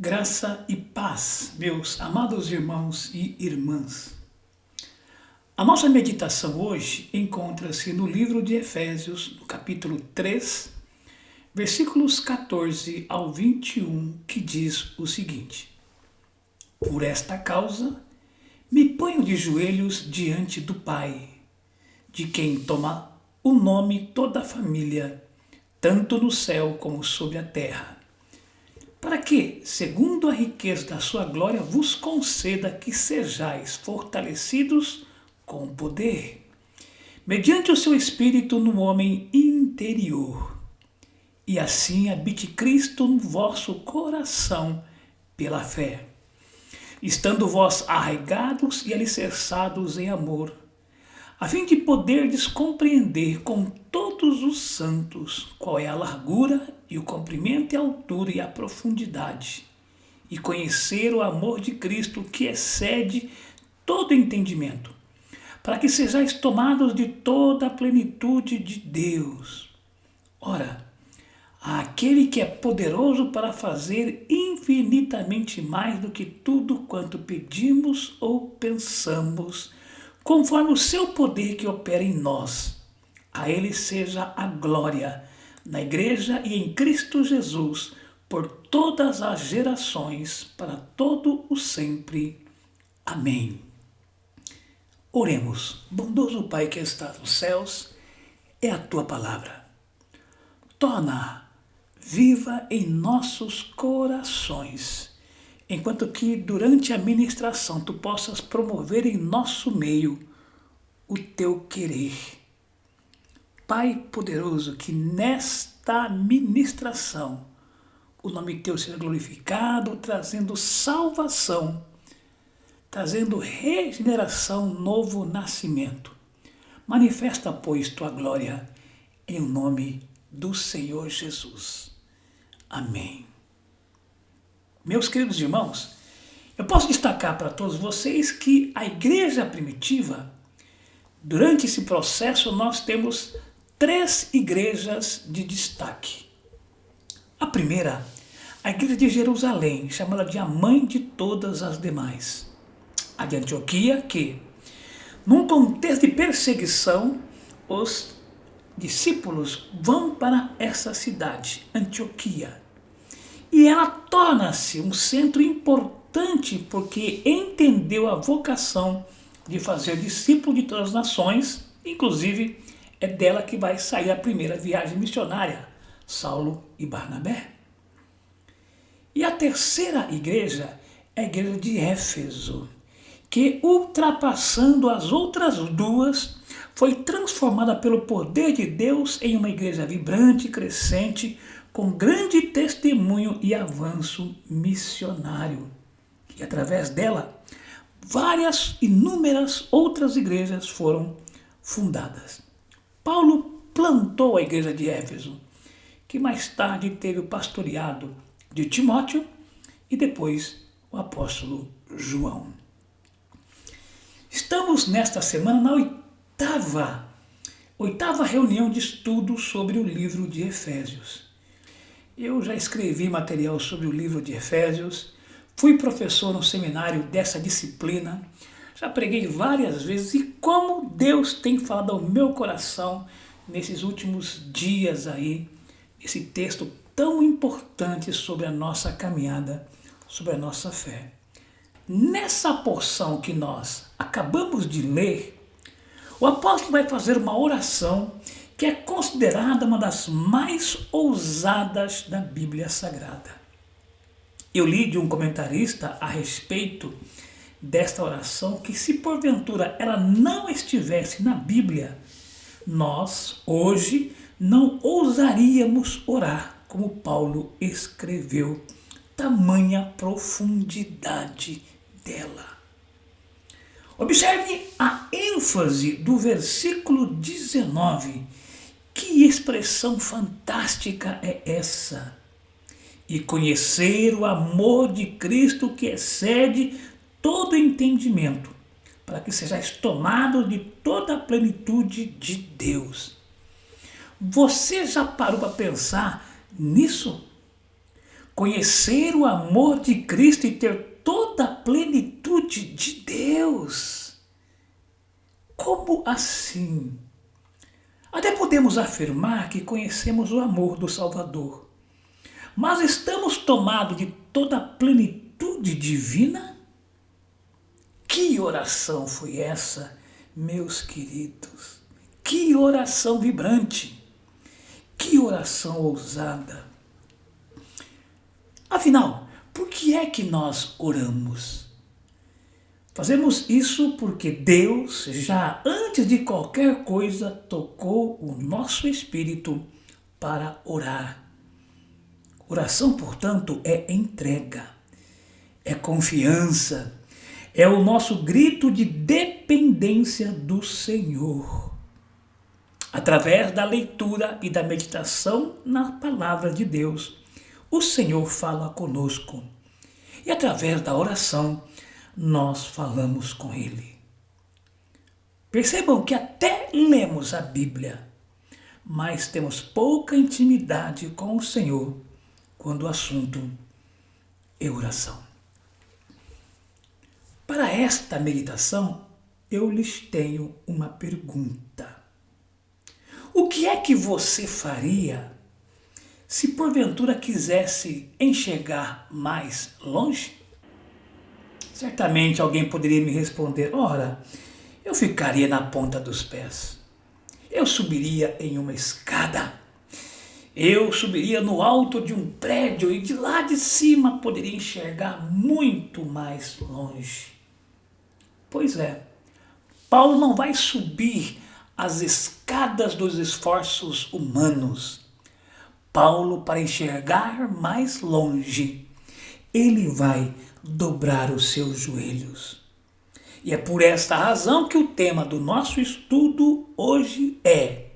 Graça e paz, meus amados irmãos e irmãs. A nossa meditação hoje encontra-se no livro de Efésios, no capítulo 3, versículos 14 ao 21, que diz o seguinte: Por esta causa, me ponho de joelhos diante do Pai, de quem toma o nome toda a família, tanto no céu como sobre a terra, para que, segundo a riqueza da sua glória, vos conceda que sejais fortalecidos com poder, mediante o seu Espírito no homem interior, e assim habite Cristo no vosso coração pela fé, estando vós arraigados e alicerçados em amor, a fim de poderdes compreender com todos os santos qual é a largura e o comprimento e a altura e a profundidade, e conhecer o amor de Cristo que excede todo entendimento, para que sejais tomados de toda a plenitude de Deus. Ora, aquele que é poderoso para fazer infinitamente mais do que tudo quanto pedimos ou pensamos, conforme o seu poder que opera em nós. A ele seja a glória, na Igreja e em Cristo Jesus, por todas as gerações, para todo o sempre. Amém. Oremos. Bondoso Pai que estás nos céus, é a tua palavra. Torna viva em nossos corações, enquanto que durante a ministração tu possas promover em nosso meio o teu querer. Pai poderoso, que nesta ministração o nome teu seja glorificado, trazendo salvação, trazendo regeneração, novo nascimento. Manifesta, pois, tua glória em nome do Senhor Jesus. Amém. Meus queridos irmãos, eu posso destacar para todos vocês que a igreja primitiva, durante esse processo, nós temos 3 igrejas de destaque. A primeira, a igreja de Jerusalém, chamada de a mãe de todas as demais. A de Antioquia, que, num contexto de perseguição, os discípulos vão para essa cidade, Antioquia. E ela torna-se um centro importante porque entendeu a vocação de fazer discípulo de todas as nações, inclusive é dela que vai sair a primeira viagem missionária, Saulo e Barnabé. E a terceira igreja é a igreja de Éfeso, que, ultrapassando as outras duas, foi transformada pelo poder de Deus em uma igreja vibrante, crescente, com grande testemunho e avanço missionário. E através dela, inúmeras outras igrejas foram fundadas. Paulo plantou a igreja de Éfeso, que mais tarde teve o pastoreado de Timóteo e depois o apóstolo João. Estamos nesta semana na oitava reunião de estudo sobre o livro de Efésios. Eu já escrevi material sobre o livro de Efésios, fui professor no seminário dessa disciplina, já preguei várias vezes e como Deus tem falado ao meu coração nesses últimos dias aí, esse texto tão importante sobre a nossa caminhada, sobre a nossa fé. Nessa porção que nós acabamos de ler, o apóstolo vai fazer uma oração que é considerada uma das mais ousadas da Bíblia Sagrada. Eu li de um comentarista a respeito desta oração que, se porventura ela não estivesse na Bíblia, nós, hoje, não ousaríamos orar como Paulo escreveu, tamanha profundidade dela. Observe a ênfase do versículo 19. Que expressão fantástica é essa? E conhecer o amor de Cristo que excede todo entendimento, para que sejais tomados de toda a plenitude de Deus. Você já parou para pensar nisso? conhecer o amor de Cristo e ter toda a plenitude de Deus. Como assim? Até podemos afirmar que conhecemos o amor do Salvador, mas estamos tomados de toda a plenitude divina? Que oração foi essa, meus queridos? Que oração vibrante! Que oração ousada! Afinal, por que é que nós oramos? Fazemos isso porque Deus, já antes de qualquer coisa, tocou o nosso espírito para orar. Oração, portanto, é entrega, é confiança, é o nosso grito de dependência do Senhor. Através da leitura e da meditação na palavra de Deus, o Senhor fala conosco. E através da oração, nós falamos com Ele. Percebam que até lemos a Bíblia, mas temos pouca intimidade com o Senhor quando o assunto é oração. Para esta meditação, eu lhes tenho uma pergunta. O que é que você faria se porventura quisesse enxergar mais longe? Certamente alguém poderia me responder: ora, eu ficaria na ponta dos pés. Eu subiria em uma escada. Eu subiria no alto de um prédio e de lá de cima poderia enxergar muito mais longe. Pois é, Paulo não vai subir as escadas dos esforços humanos. Paulo, para enxergar mais longe, ele vai dobrar os seus joelhos. E é por esta razão que o tema do nosso estudo hoje é: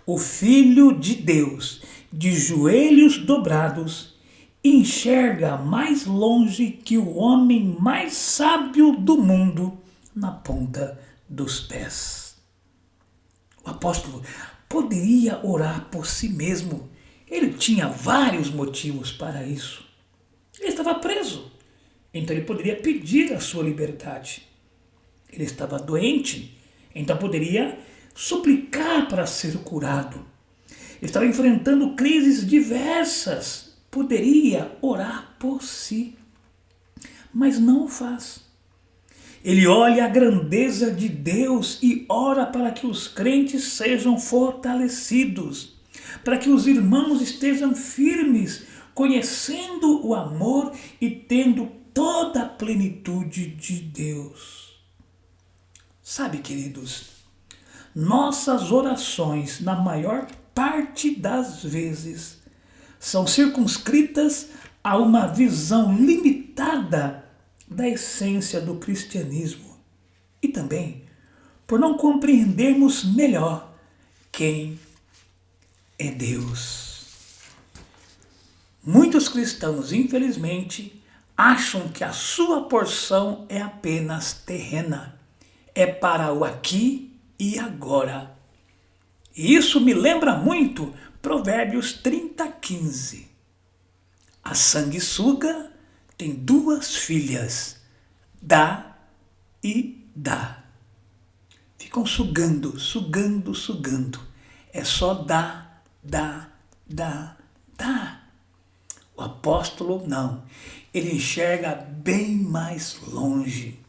o Filho de Deus, de joelhos dobrados, enxerga mais longe que o homem mais sábio do mundo na ponta dos pés. O apóstolo poderia orar por si mesmo. Ele tinha vários motivos para isso. Ele estava preso, então ele poderia pedir a sua liberdade. Ele estava doente, então poderia suplicar para ser curado. Ele estava enfrentando crises diversas, poderia orar por si, mas não o faz. Ele olha a grandeza de Deus e ora para que os crentes sejam fortalecidos, para que os irmãos estejam firmes, conhecendo o amor e tendo toda a plenitude de Deus. Sabe, queridos, nossas orações, na maior parte das vezes, são circunscritas a uma visão limitada da essência do cristianismo e também por não compreendermos melhor quem é Deus. Muitos cristãos, infelizmente, acham que a sua porção é apenas terrena, é para o aqui e agora. E isso me lembra muito Provérbios 30:15. A sanguessuga tem 2 filhas, dá e dá. Ficam sugando, sugando, sugando. É só dá, dá, dá, dá. O apóstolo não. Ele enxerga bem mais longe.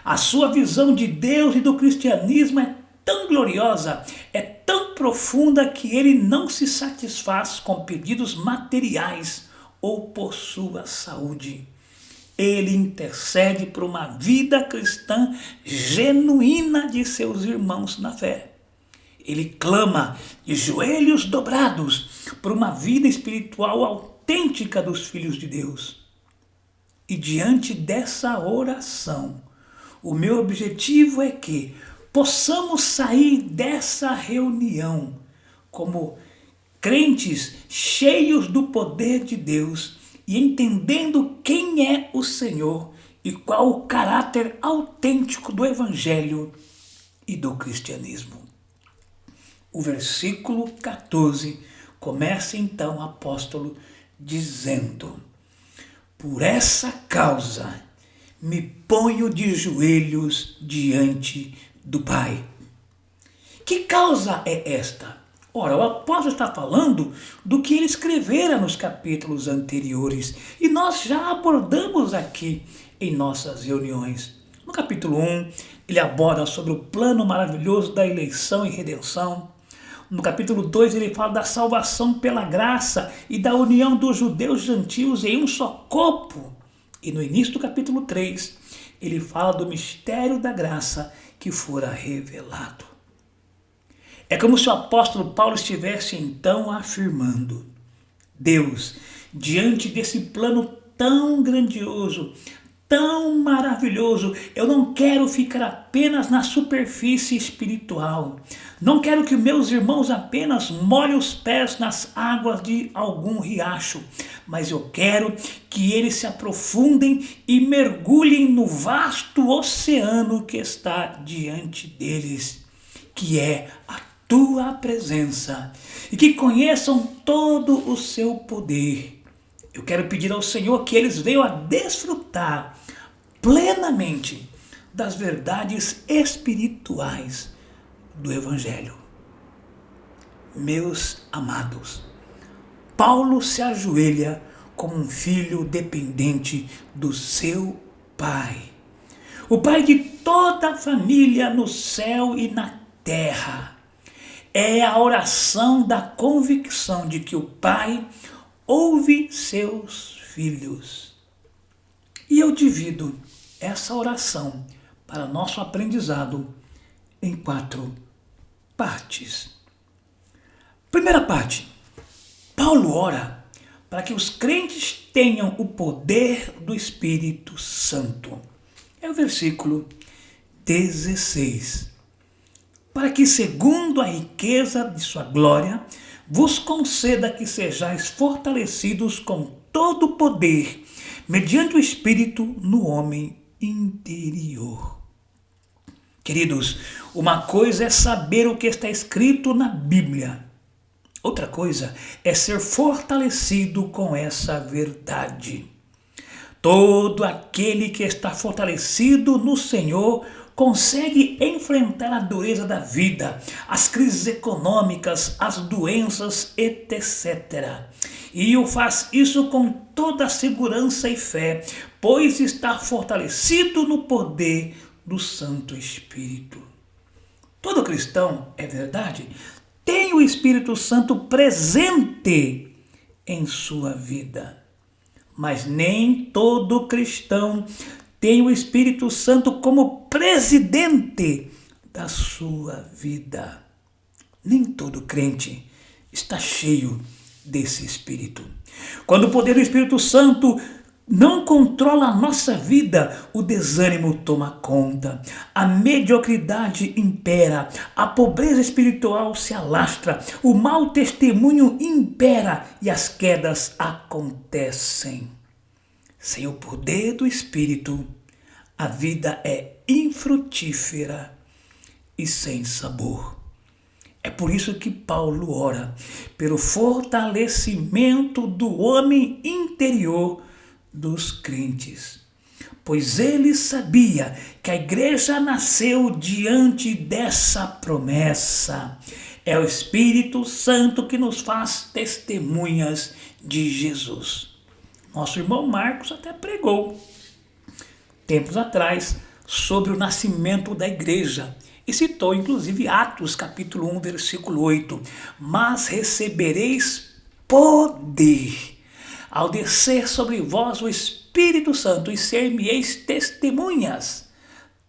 A sua visão de Deus e do cristianismo é tão gloriosa, é tão profunda que ele não se satisfaz com pedidos materiais ou por sua saúde. Ele intercede por uma vida cristã genuína de seus irmãos na fé. Ele clama de joelhos dobrados por uma vida espiritual autêntica dos filhos de Deus. E diante dessa oração, o meu objetivo é que possamos sair dessa reunião como crentes cheios do poder de Deus e entendendo quem é o Senhor e qual o caráter autêntico do Evangelho e do cristianismo. O versículo 14 começa então o apóstolo dizendo: Por essa causa, me ponho de joelhos diante do Pai. Que causa é esta? Ora, o apóstolo está falando do que ele escrevera nos capítulos anteriores e nós já abordamos aqui em nossas reuniões. No capítulo 1, ele aborda sobre o plano maravilhoso da eleição e redenção. No capítulo 2, ele fala da salvação pela graça e da união dos judeus e gentios em um só corpo. E no início do capítulo 3, ele fala do mistério da graça que fora revelado. É como se o apóstolo Paulo estivesse então afirmando: Deus, diante desse plano tão grandioso, tão maravilhoso, eu não quero ficar apenas na superfície espiritual. Não quero que meus irmãos apenas molhem os pés nas águas de algum riacho, mas eu quero que eles se aprofundem e mergulhem no vasto oceano que está diante deles, que é a tua presença, e que conheçam todo o seu poder. Eu quero pedir ao Senhor que eles venham a desfrutar plenamente das verdades espirituais do Evangelho. Meus amados, Paulo se ajoelha como um filho dependente do seu Pai. O Pai de toda a família no céu e na terra. É a oração da convicção de que o Pai ouve seus filhos. E eu divido essa oração para nosso aprendizado em 4 partes. Primeira parte, Paulo ora para que os crentes tenham o poder do Espírito Santo. É o versículo 16. Para que, segundo a riqueza de sua glória, vos conceda que sejais fortalecidos com todo o poder, mediante o Espírito no homem interior. Queridos, uma coisa é saber o que está escrito na Bíblia. Outra coisa é ser fortalecido com essa verdade. Todo aquele que está fortalecido no Senhor consegue enfrentar a dureza da vida, as crises econômicas, as doenças, etc. E o faz isso com toda a segurança e fé, pois está fortalecido no poder do Santo Espírito. Todo cristão, é verdade, tem o Espírito Santo presente em sua vida. Mas nem todo cristão tem o Espírito Santo como presidente da sua vida. Nem todo crente está cheio desse Espírito. Quando o poder do Espírito Santo não controla a nossa vida, o desânimo toma conta, a mediocridade impera, a pobreza espiritual se alastra, o mau testemunho impera e as quedas acontecem. Sem o poder do Espírito, a vida é infrutífera e sem sabor. É por isso que Paulo ora pelo fortalecimento do homem interior dos crentes, pois ele sabia que a igreja nasceu diante dessa promessa. É o Espírito Santo que nos faz testemunhas de Jesus. Nosso irmão Marcos até pregou, tempos atrás, sobre o nascimento da igreja e citou inclusive Atos capítulo 1, versículo 8. Mas recebereis poder ao descer sobre vós o Espírito Santo, e ser-me-eis testemunhas,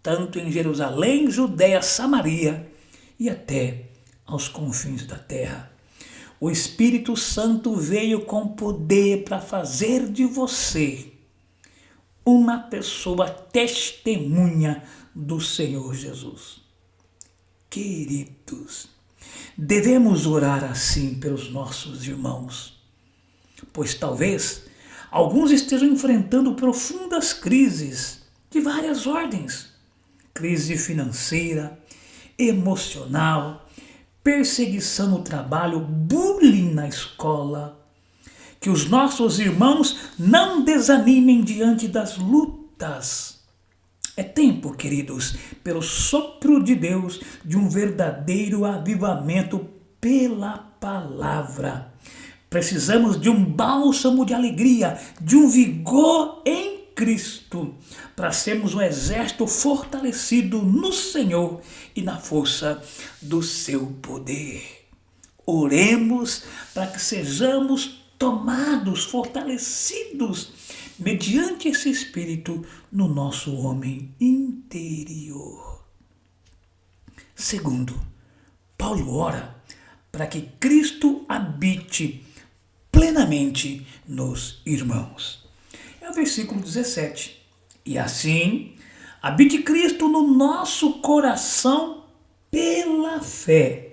tanto em Jerusalém, Judéia, Samaria e até aos confins da terra. O Espírito Santo veio com poder para fazer de você uma pessoa testemunha do Senhor Jesus. Queridos, devemos orar assim pelos nossos irmãos, pois talvez alguns estejam enfrentando profundas crises de várias ordens. Crise financeira, emocional, perseguição no trabalho, bullying na escola. Que que os nossos irmãos não desanimem diante das lutas. É tempo, queridos, pelo sopro de Deus, de um verdadeiro avivamento pela palavra. Precisamos de um bálsamo de alegria, de um vigor em Cristo, para sermos um exército fortalecido no Senhor e na força do seu poder. Oremos para que sejamos tomados, fortalecidos, mediante esse Espírito no nosso homem interior. Segundo, Paulo ora para que Cristo habite plenamente nos irmãos. É o versículo 17. E assim, habite Cristo no nosso coração pela fé,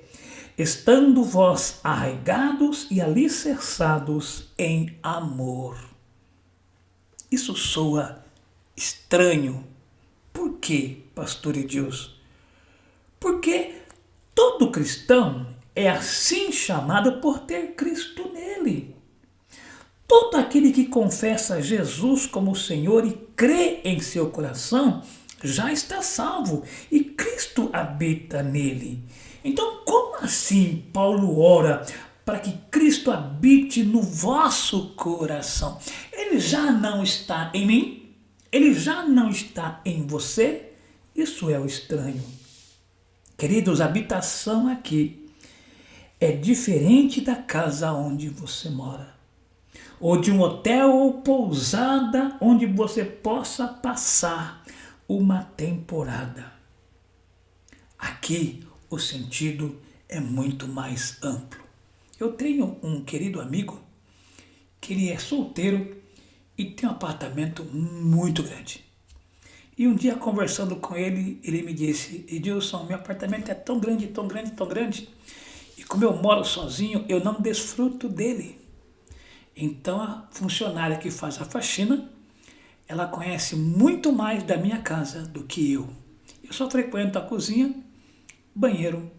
estando vós arraigados e alicerçados em amor. Isso soa estranho. Por quê, pastor Edilson? Porque todo cristão é assim chamado por ter Cristo nele. Todo aquele que confessa Jesus como Senhor e crê em seu coração já está salvo e Cristo habita nele. Então, como assim Paulo ora para que Cristo habite no vosso coração? Ele já não está em mim? Ele já não está em você? Isso é o estranho. Queridos, a habitação aqui é diferente da casa onde você mora, ou de um hotel ou pousada onde você possa passar uma temporada. Aqui o sentido é muito mais amplo. Eu tenho um querido amigo que ele é solteiro e tem um apartamento muito grande. E um dia, conversando com ele, ele me disse: Edilson, meu apartamento é tão grande, tão grande, tão grande, e como eu moro sozinho, eu não desfruto dele. Então a funcionária que faz a faxina, ela conhece muito mais da minha casa do que eu. Eu só frequento a cozinha, banheiro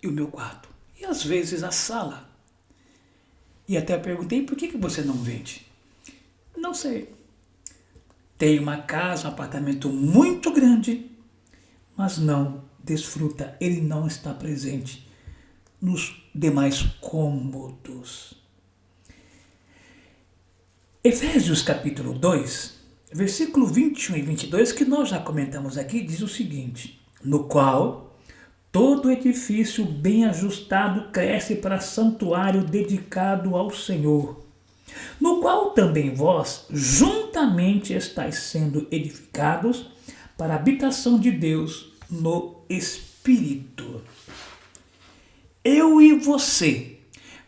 e o meu quarto. E às vezes a sala. E até perguntei: por que você não vende? Não sei. Tem uma casa, um apartamento muito grande, mas não desfruta, ele não está presente nos demais cômodos. Efésios capítulo 2, versículo 21 e 22, que nós já comentamos aqui, diz o seguinte: no qual todo edifício bem ajustado cresce para santuário dedicado ao Senhor, no qual também vós juntamente estáis sendo edificados para a habitação de Deus no Espírito. Eu e você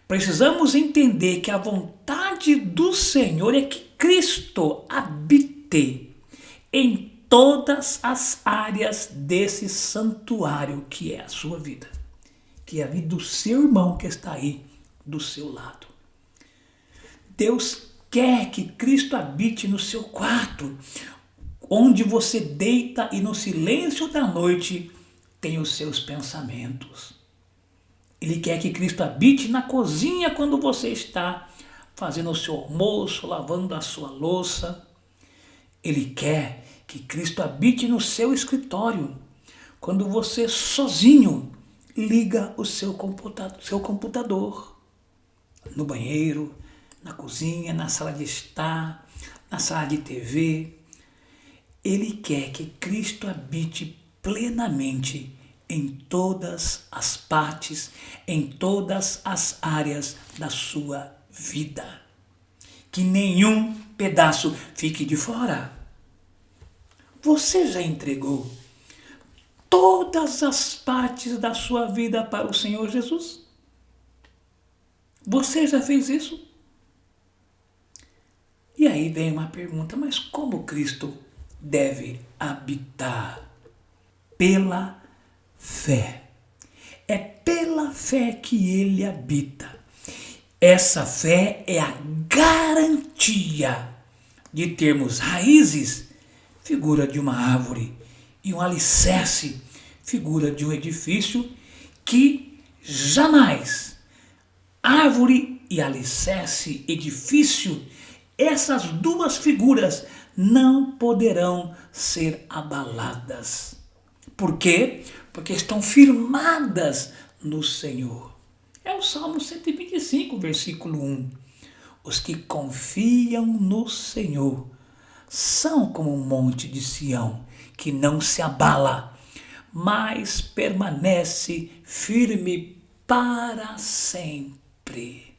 precisamos entender que a vontade do Senhor é que Cristo habite em todas as áreas desse santuário que é a sua vida, que é a vida do seu irmão que está aí do seu lado. Deus quer que Cristo habite no seu quarto, onde você deita e no silêncio da noite tem os seus pensamentos. Ele quer que Cristo habite na cozinha quando você está fazendo o seu almoço, lavando a sua louça. Ele quer que Cristo habite no seu escritório, quando você sozinho liga o seu computador, no banheiro, na cozinha, na sala de estar, na sala de TV. Ele quer que Cristo habite plenamente em todas as partes, em todas as áreas da sua vida. Que nenhum pedaço fique de fora. Você já entregou todas as partes da sua vida para o Senhor Jesus? Você já fez isso? E aí vem uma pergunta: mas como Cristo deve habitar? Pela fé. É pela fé que ele habita. Essa fé é a garantia de termos raízes, figura de uma árvore, e um alicerce, figura de um edifício, que jamais árvore e alicerce, edifício, essas duas figuras não poderão ser abaladas. Por quê? Porque estão firmadas no Senhor. É o Salmo 125, versículo 1. Os que confiam no Senhor são como um monte de Sião, que não se abala, mas permanece firme para sempre.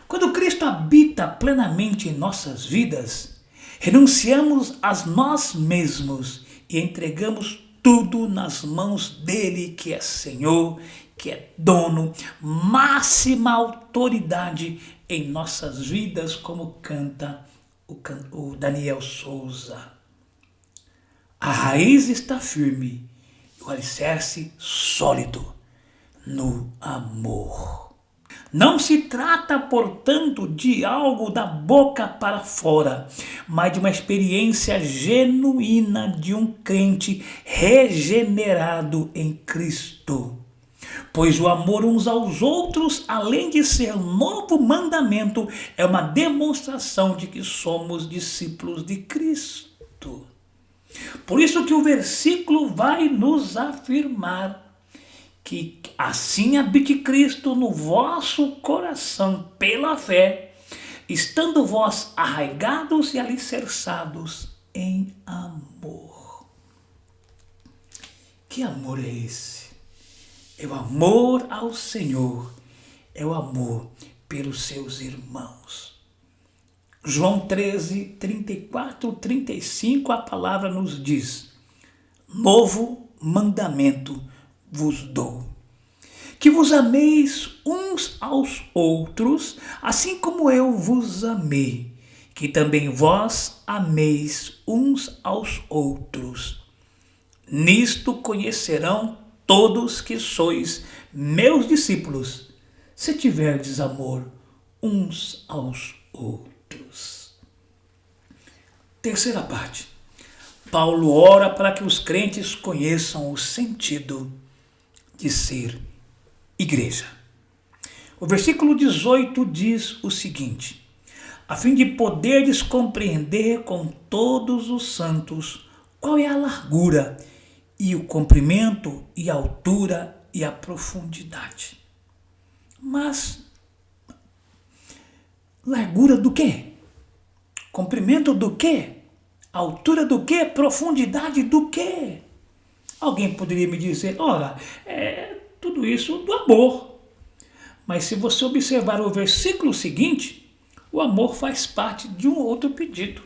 Quando Cristo habita plenamente em nossas vidas, renunciamos a nós mesmos e entregamos tudo nas mãos dele, que é Senhor, que é dono, máxima autoridade em nossas vidas, como canta o Daniel Souza. A raiz está firme e o alicerce sólido no amor. Não se trata, portanto, de algo da boca para fora, mas de uma experiência genuína de um crente regenerado em Cristo. Pois o amor uns aos outros, além de ser novo mandamento, é uma demonstração de que somos discípulos de Cristo. Por isso que o versículo vai nos afirmar que assim habite Cristo no vosso coração pela fé, estando vós arraigados e alicerçados em amor. Que amor é esse? É o amor ao Senhor, é o amor pelos seus irmãos. João 13, 34, 35, a palavra nos diz: novo mandamento vos dou, que vos ameis uns aos outros, assim como eu vos amei, que também vós ameis uns aos outros. Nisto conhecerão todos que sois meus discípulos, se tiverdes amor uns aos outros. Terceira parte. Paulo ora para que os crentes conheçam o sentido de ser igreja. O versículo 18 diz o seguinte: a fim de poderes compreender com todos os santos qual é a largura e o comprimento e a altura e a profundidade. Mas largura do quê? Comprimento do quê? Altura do quê? Profundidade do quê? Alguém poderia me dizer, ora, tudo isso do amor. Mas se você observar o versículo seguinte, o amor faz parte de um outro pedido,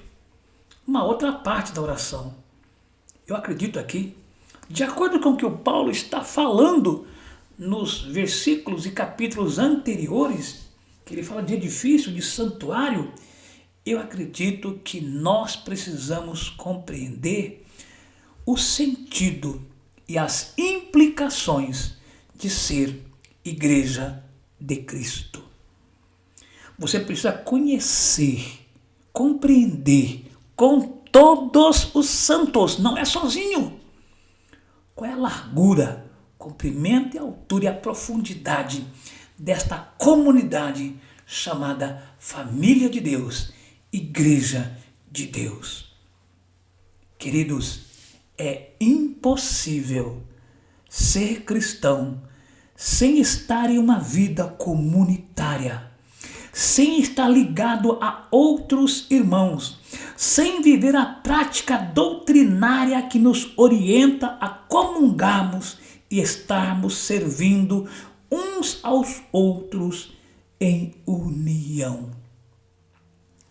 uma outra parte da oração. Eu acredito aqui, de acordo com o que o Paulo está falando nos versículos e capítulos anteriores, que ele fala de edifício, de santuário, eu acredito que nós precisamos compreender o sentido e as implicações de ser igreja de Cristo. Você precisa conhecer, compreender com todos os santos, não é sozinho. Qual é a largura, comprimento, a altura e a profundidade desta comunidade chamada família de Deus, igreja de Deus? Queridos, é impossível ser cristão sem estar em uma vida comunitária, sem estar ligado a outros irmãos, sem viver a prática doutrinária que nos orienta a comungarmos e estarmos servindo uns aos outros em união.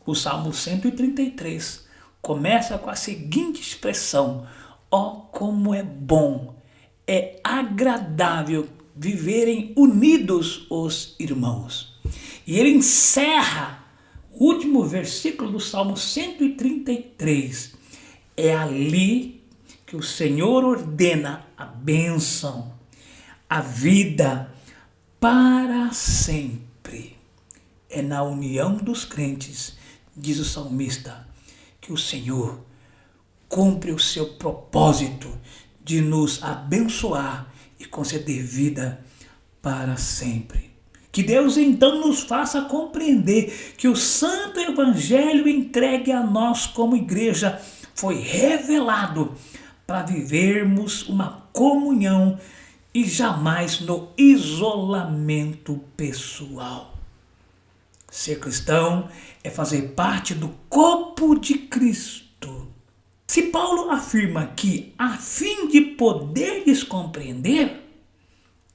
O Salmo 133 começa com a seguinte expressão: ó, como é bom, é agradável viverem unidos os irmãos. E ele encerra o último versículo do Salmo 133. É ali que o Senhor ordena a bênção, a vida para sempre. É na união dos crentes, diz o salmista, que o Senhor cumpre o seu propósito de nos abençoar e conceder vida para sempre. Que Deus então nos faça compreender que o Santo Evangelho entregue a nós como igreja foi revelado para vivermos uma comunhão e jamais no isolamento pessoal. Ser cristão é fazer parte do corpo de Cristo. Se Paulo afirma que, a fim de poderes compreender,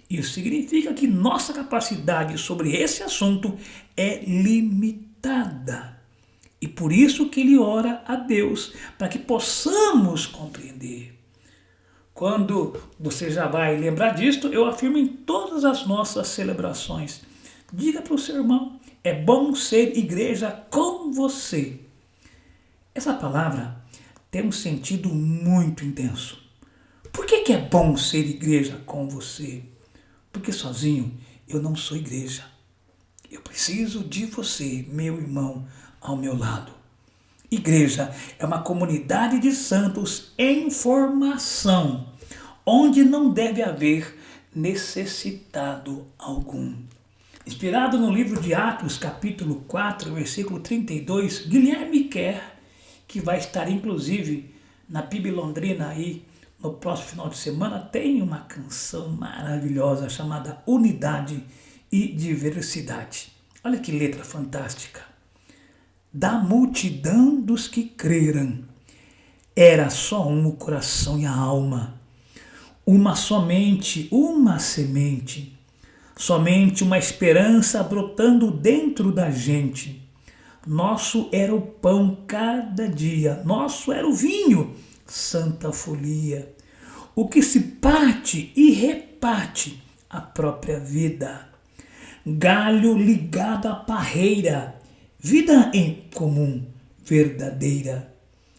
isso significa que nossa capacidade sobre esse assunto é limitada. E por isso que ele ora a Deus, para que possamos compreender. Quando você já vai lembrar disto, eu afirmo em todas as nossas celebrações. Diga para o seu irmão, é bom ser igreja com você. Essa palavra tem um sentido muito intenso. Por que é bom ser igreja com você? Porque sozinho eu não sou igreja. Eu preciso de você, meu irmão, ao meu lado. Igreja é uma comunidade de santos em formação, onde não deve haver necessitado algum. Inspirado no livro de Atos, capítulo 4, versículo 32, Guilherme Kerr, que vai estar inclusive na PIB Londrina aí no próximo final de semana, tem uma canção maravilhosa chamada Unidade e Diversidade. Olha que letra fantástica. Da multidão dos que creram, era só um o coração e a alma, uma somente, uma semente, somente uma esperança brotando dentro da gente. Nosso era o pão cada dia, nosso era o vinho, santa folia, o que se parte e reparte a própria vida. Galho ligado à parreira, vida em comum, verdadeira.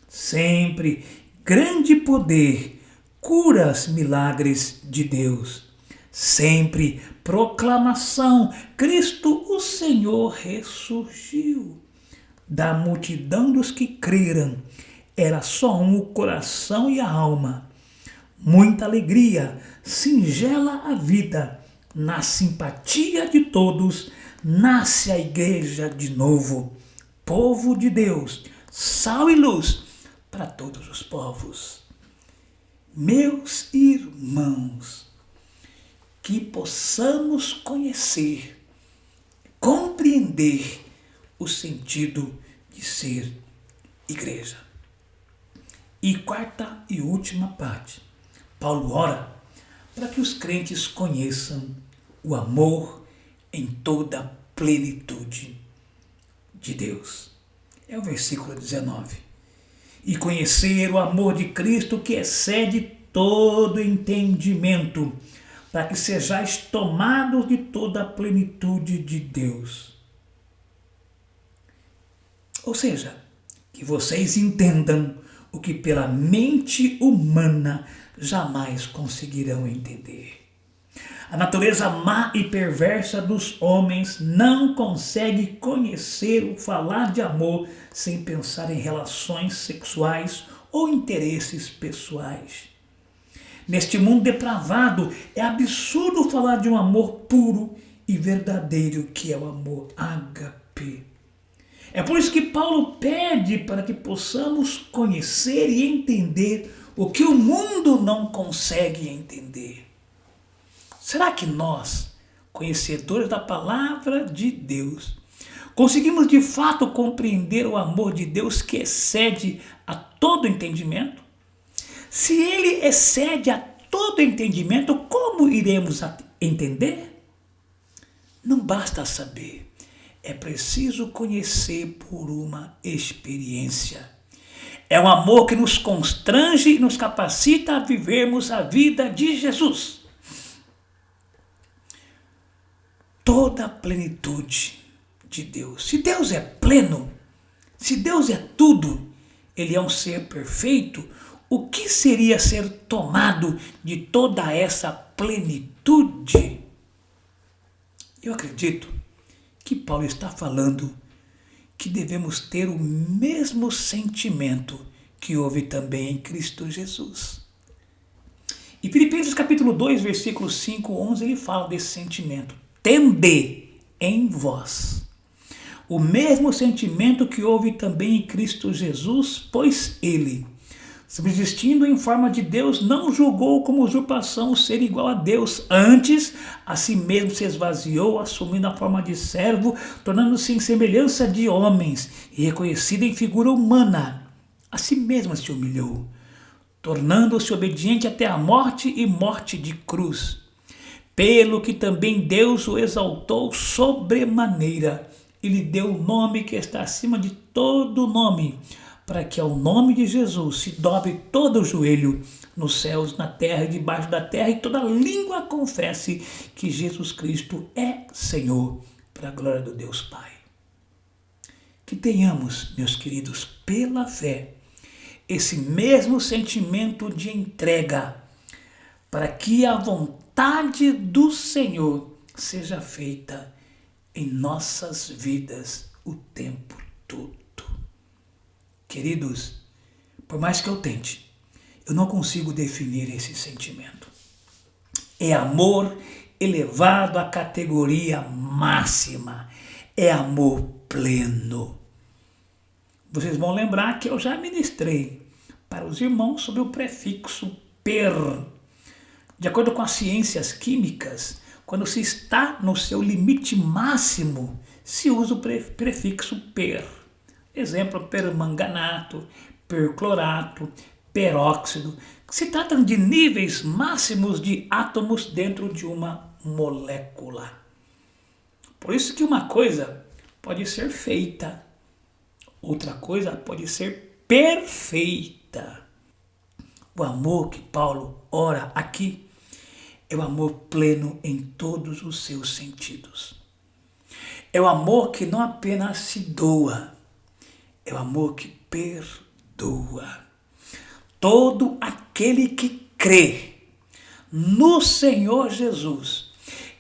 Sempre grande poder, curas, milagres de Deus. Sempre proclamação, Cristo o Senhor ressurgiu. Da multidão dos que creram, era só um o coração e a alma. Muita alegria, singela a vida, na simpatia de todos, nasce a igreja de novo, povo de Deus, sal e luz para todos os povos. Meus irmãos, que possamos conhecer, compreender o sentido de ser igreja. E quarta e última parte, Paulo ora para que os crentes conheçam o amor em toda a plenitude de Deus. É o versículo 19. E conhecer o amor de Cristo que excede todo entendimento, para que sejais tomados de toda a plenitude de Deus. Ou seja, que vocês entendam o que pela mente humana jamais conseguirão entender. A natureza má e perversa dos homens não consegue conhecer o falar de amor sem pensar em relações sexuais ou interesses pessoais. Neste mundo depravado, é absurdo falar de um amor puro e verdadeiro que é o amor ágape. É por isso que Paulo pede para que possamos conhecer e entender o que o mundo não consegue entender. Será que nós, conhecedores da palavra de Deus, conseguimos de fato compreender o amor de Deus que excede a todo entendimento? Se ele excede a todo entendimento, como iremos entender? Não basta saber, é preciso conhecer por uma experiência. É um amor que nos constrange e nos capacita a vivermos a vida de Jesus. Toda a plenitude de Deus. Se Deus é pleno, se Deus é tudo, ele é um ser perfeito, o que seria ser tomado de toda essa plenitude? Eu acredito que Paulo está falando que devemos ter o mesmo sentimento que houve também em Cristo Jesus. Em Filipenses capítulo 2, versículo 5, 11, ele fala desse sentimento. Tende em vós. O mesmo sentimento que houve também em Cristo Jesus, pois ele, subsistindo em forma de Deus, não julgou como usurpação o ser igual a Deus. Antes, a si mesmo se esvaziou, assumindo a forma de servo, tornando-se em semelhança de homens, e reconhecido em figura humana. A si mesmo se humilhou, tornando-se obediente até a morte e morte de cruz. Pelo que também Deus o exaltou sobremaneira, e lhe deu o nome que está acima de todo nome, para que ao nome de Jesus se dobre todo o joelho, nos céus, na terra e debaixo da terra, e toda língua confesse que Jesus Cristo é Senhor, para a glória do Deus Pai. Que tenhamos, meus queridos, pela fé, esse mesmo sentimento de entrega, para que a vontade do Senhor seja feita em nossas vidas o tempo todo. Queridos, por mais que eu tente, eu não consigo definir esse sentimento. É amor elevado à categoria máxima. É amor pleno. Vocês vão lembrar que eu já ministrei para os irmãos sobre o prefixo per. De acordo com as ciências químicas, quando se está no seu limite máximo, se usa o prefixo per. Exemplo, permanganato, perclorato, peróxido. Se tratam de níveis máximos de átomos dentro de uma molécula. Por isso que uma coisa pode ser feita, outra coisa pode ser perfeita. O amor que Paulo ora aqui é o amor pleno em todos os seus sentidos. É o amor que não apenas se doa, é o amor que perdoa. Todo aquele que crê no Senhor Jesus,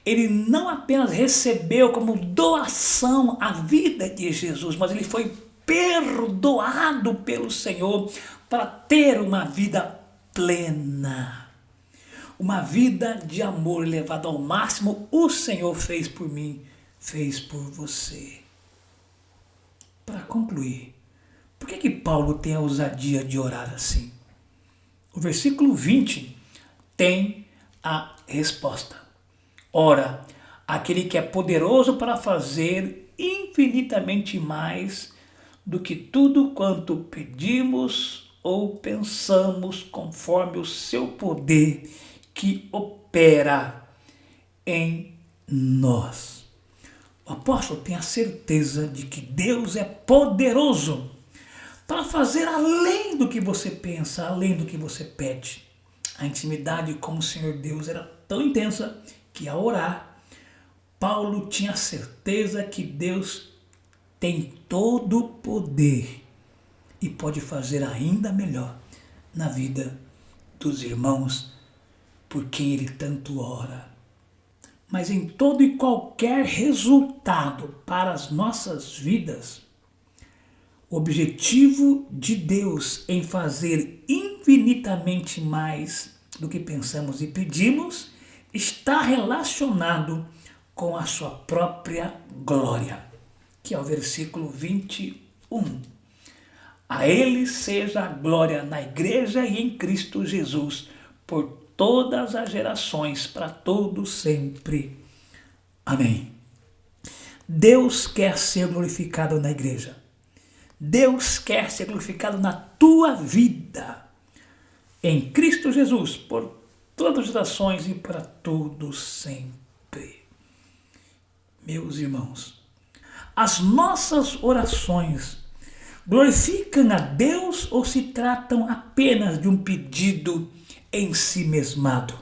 ele não apenas recebeu como doação a vida de Jesus, mas ele foi perdoado pelo Senhor para ter uma vida plena. Uma vida de amor elevada ao máximo, o Senhor fez por mim, fez por você. Para concluir, por que Paulo tem a ousadia de orar assim? O versículo 20 tem a resposta. Ora, aquele que é poderoso para fazer infinitamente mais do que tudo quanto pedimos ou pensamos, conforme o seu poder que opera em nós. O apóstolo tem a certeza de que Deus é poderoso para fazer além do que você pensa, além do que você pede. A intimidade com o Senhor Deus era tão intensa que, ao orar, Paulo tinha certeza que Deus tem todo o poder e pode fazer ainda melhor na vida dos irmãos por quem ele tanto ora. Mas em todo e qualquer resultado para as nossas vidas, o objetivo de Deus em fazer infinitamente mais do que pensamos e pedimos está relacionado com a sua própria glória, que é o versículo 21. A ele seja a glória na igreja e em Cristo Jesus, por todas as gerações, para todos sempre. Amém. Deus quer ser glorificado na igreja. Deus quer ser glorificado na tua vida, em Cristo Jesus, por todas as gerações e para todos sempre. Meus irmãos, as nossas orações glorificam a Deus ou se tratam apenas de um pedido em si mesmado?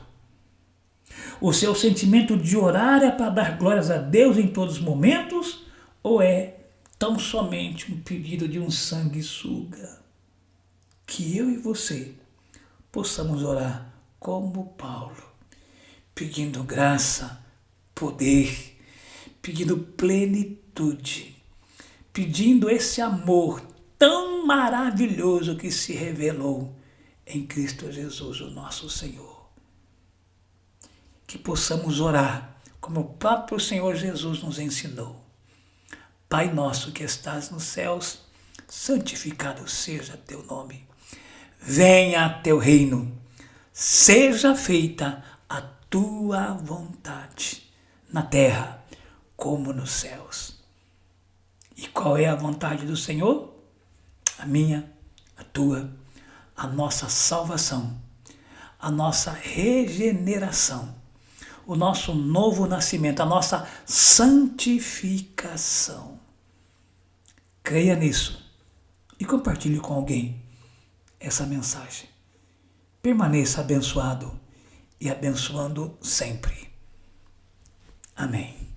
O seu sentimento de orar é para dar glórias a Deus em todos os momentos ou é tão somente um pedido de um sanguessuga? Que eu e você possamos orar como Paulo, pedindo graça, poder, pedindo plenitude, pedindo esse amor tão maravilhoso que se revelou em Cristo Jesus, o nosso Senhor. Que possamos orar como o próprio Senhor Jesus nos ensinou. Pai nosso que estás nos céus, santificado seja teu nome. Venha teu reino, seja feita a tua vontade, na terra como nos céus. E qual é a vontade do Senhor? A minha, a tua, a nossa salvação, a nossa regeneração, o nosso novo nascimento, a nossa santificação. Creia nisso e compartilhe com alguém essa mensagem. Permaneça abençoado e abençoando sempre. Amém.